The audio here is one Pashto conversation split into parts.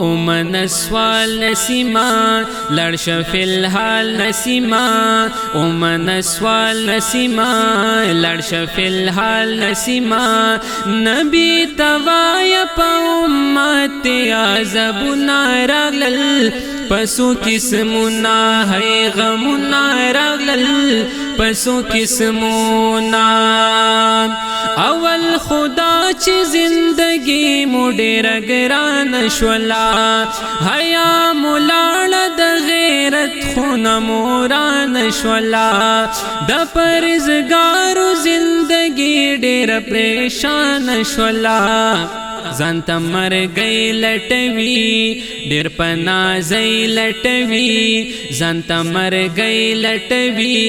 اومن سوال نسیما لړش فی الحال نسیما اومن سوال نسیما لړش فی الحال نسیما نبی توای په امت عذابنا راغلل پسو قسمنا ہے غمنا راغلل پسو قسمنا اول خدا چی زندگی مو ډیر ګران شولا حیا مولاړ د غیرت خون موران شولا د پرزګارو زندگی ډیر پریشان شولا ځان ته مرګی لټوي ډېر په نازۍ لټوي ځان ته مرګی لټوي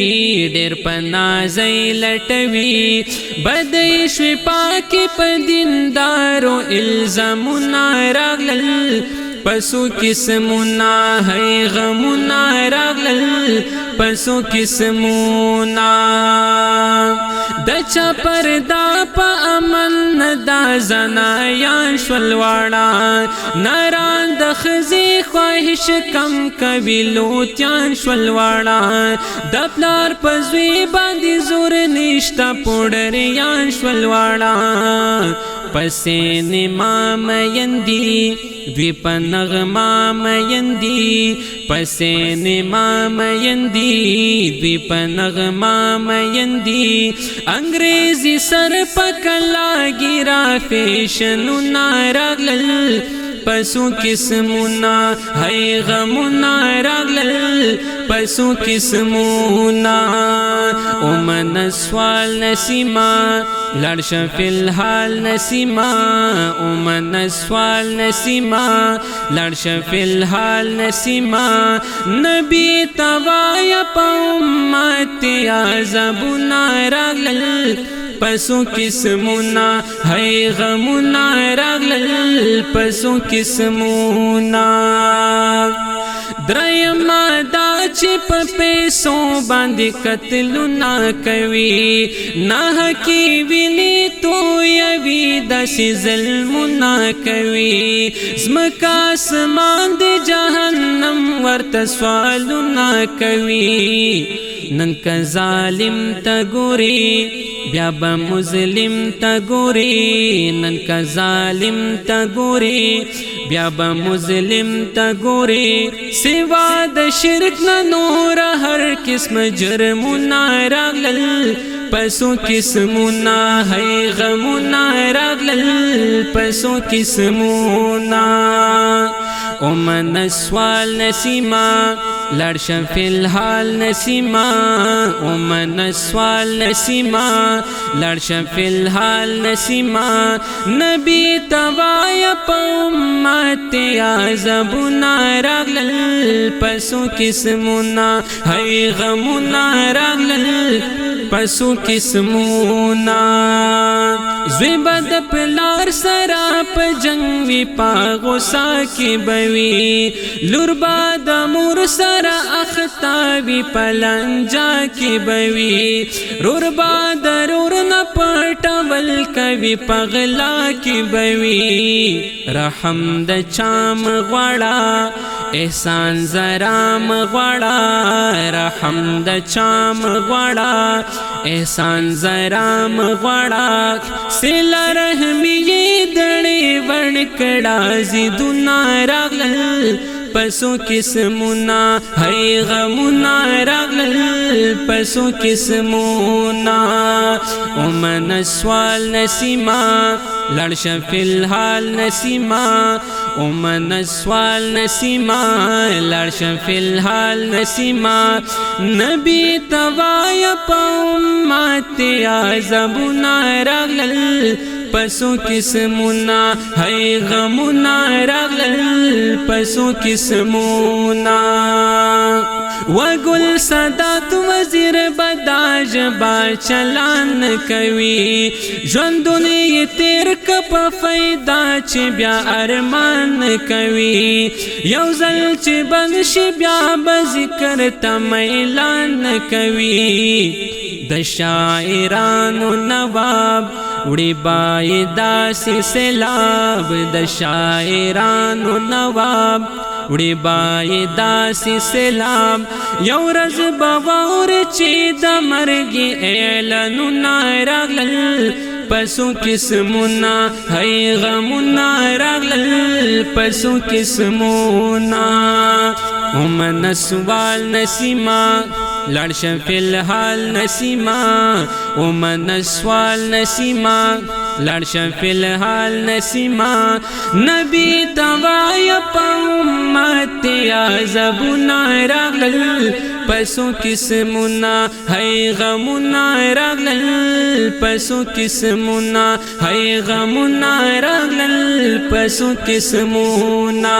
ډېر په نازۍ لټوي بدۍ شوې پاکې په دیندارو الزامونه راغلل پسو قسمونه ہے غمونه راغلل پسو قسمونه د چا پردا په امن دا زنایان شول واړه ناران د ښځې خواهش کم کوي لوتیان شول واړه د پلار په زوی باندې زور نشته پوډریان شول واړه پسې نما میندي دوی په نغمه میندي پسې نما میندي دوی په نغمه میندي انګریزي سر پکلا ګیرا فیشنونه راغلل پسو قسمونه ہے غمونه راغلل پسو قسمونه اومن سوال نسیما لړش فی الحال نسیما اومن سوال نسیما لړش فی الحال نسیما نبی توای په امت عذابنا راغلل پسو قسمونه ہے غمونه راغلل پسو قسمونه درېما دا چې په پیسو باندې قتلونه کوي ناحقې ویلې تویوي داسې ظلمونه کوي ځمکه اسمان د جهنم ورته سوالونه کوي نن که ظالم ته ګوري بیا به مظلم ته ګوري نن که ظالم ته ګوري بیا به مظلم ته ګوري سوا د شرک نه نور هر قسم جرمونه راغلل پسو قسمونه ہے غمونه راغلل پسو قسمونه اومن سوال نسیما لړش فی الحال نسیما اومن سوال نسیما لړش فی الحال نسیما نبی توای په امت عذابنا راغلل پسو قسمونه ہے غمونه راغلل پسو قسمونه زوی بد پلار سرا په جنگ وی پا غصا کی بوي لور باد مور سرا اختاوی پلنجا کی بوي رور باد رور نه پټول کوي پغلا کی بوي رحم د چام غواړه احسان زرام غواړه رحم د چام غواړه احسان زرام غواړه سلا رحمی دړې ورکړه زیدونه راغلل پسو قسمونه ہے غمونه راغلل پسو قسمونه اومن سوال نسیما لړش فی الحال نسیما اومن سوال نسیما لړش فی الحال نسیما نبی توای په امت عذابنا راغلل پسو قسمونه ہے غمونه راغلل پسو قسمونه وګل صدات وزیر بداج با چلان کوي ژوندونه تیر کپ فائدہ چې بیا ارمان کوي یو ځل چې بنشي بیا به ذکر ته اعلان کوي د شاعرانو نواب وړي بای داسې سیلاب د شاعرانو نواب وړي بای داسې سیلاب یو ورځ به واورې چې د مرګ اعلانونه راغلل پسو قسمونه هی غمونه راغلل پسو قسمونه ومن سوال نسیما لړشه فی الحال نسیما ومن سوال نسیما لړشه فی الحال نسیما نبی توای په امت عذابونه راغلل پسو قسمونه هی غمونه راغلل پسو قسمونه هی غمونه راغلل پسو قسمونه